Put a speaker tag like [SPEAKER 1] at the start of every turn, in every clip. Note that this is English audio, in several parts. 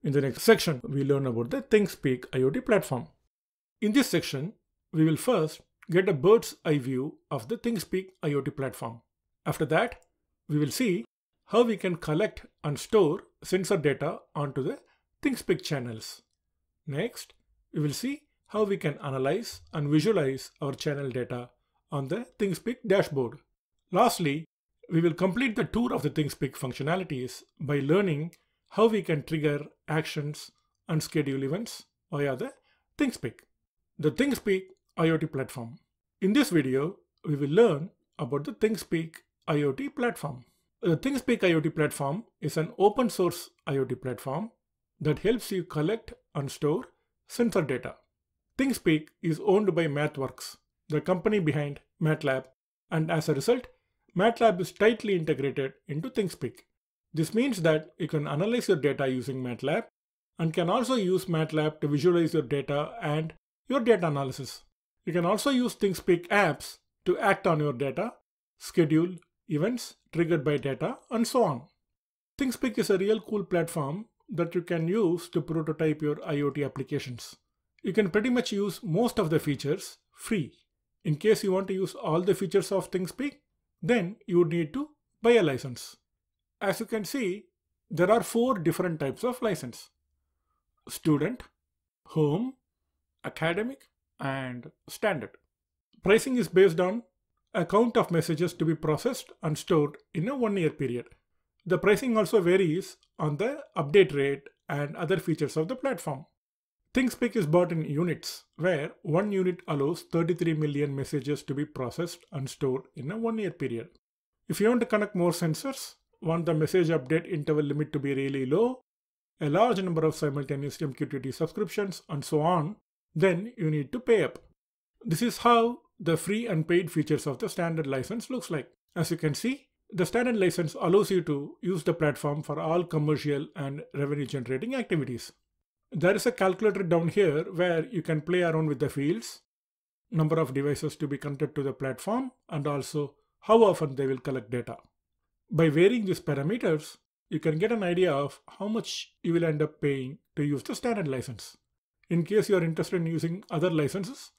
[SPEAKER 1] In the next section, we learn about the ThingSpeak IoT platform. In this section, we will first get a bird's eye view of the ThingSpeak IoT platform. After that, we will see how we can collect and store sensor data onto the ThingSpeak channels. Next, we will see how we can analyze and visualize our channel data on the ThingSpeak dashboard. Lastly, we will complete the tour of the ThingSpeak functionalities by learning how we can trigger actions and schedule events via the ThingSpeak. The ThingSpeak IoT platform. In this video, we will learn about the ThingSpeak IoT platform. The ThingSpeak IoT platform is an open source IoT platform that helps you collect and store sensor data. ThingSpeak is owned by MathWorks, the company behind MATLAB, and as a result, MATLAB is tightly integrated into ThingSpeak. This means that you can analyze your data using MATLAB and can also use MATLAB to visualize your data and your data analysis. You can also use ThingSpeak apps to act on your data, schedule events triggered by data, and so on. ThingSpeak is a real cool platform that you can use to prototype your IoT applications. You can pretty much use most of the features free. In case you want to use all the features of ThingSpeak, then you would need to buy a license. As you can see, there are 4 different types of license: student, home, academic, and standard. Pricing is based on a count of messages to be processed and stored in a 1-year period. The pricing also varies on the update rate and other features of the platform. ThingSpeak is bought in units, where 1 unit allows 33 million messages to be processed and stored in a 1-year period. If you want to connect more sensors, want the message update interval limit to be really low, a large number of simultaneous MQTT subscriptions, and so on, then you need to pay up. This is how the free and paid features of the standard license looks like. As you can see, the standard license allows you to use the platform for all commercial and revenue generating activities. There is a calculator down here where you can play around with the fields, number of devices to be connected to the platform, and also how often they will collect data. By varying these parameters, you can get an idea of how much you will end up paying to use the standard license. In case you are interested in using other licenses,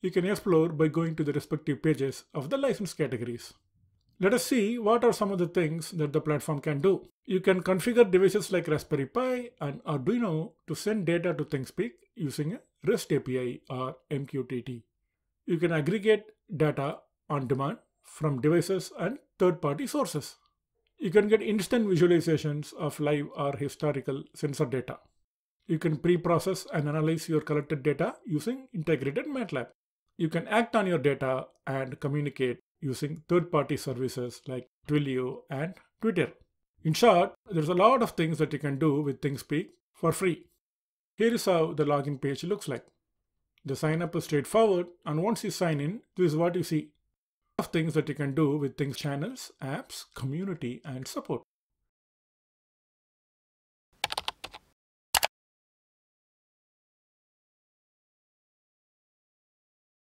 [SPEAKER 1] you can explore by going to the respective pages of the license categories. Let us see what are some of the things that the platform can do. You can configure devices like Raspberry Pi and Arduino to send data to ThingSpeak using a REST API or MQTT. You can aggregate data on demand from devices and third-party sources. You can get instant visualizations of live or historical sensor data. You can pre-process and analyze your collected data using integrated MATLAB. You can act on your data and communicate using third-party services like Twilio and Twitter. In short, there's a lot of things that you can do with ThingSpeak for free. Here is how the login page looks like. The sign up is straightforward, and once you sign in, this is what you see. Of things that you can do with Things channels, apps, community, and support.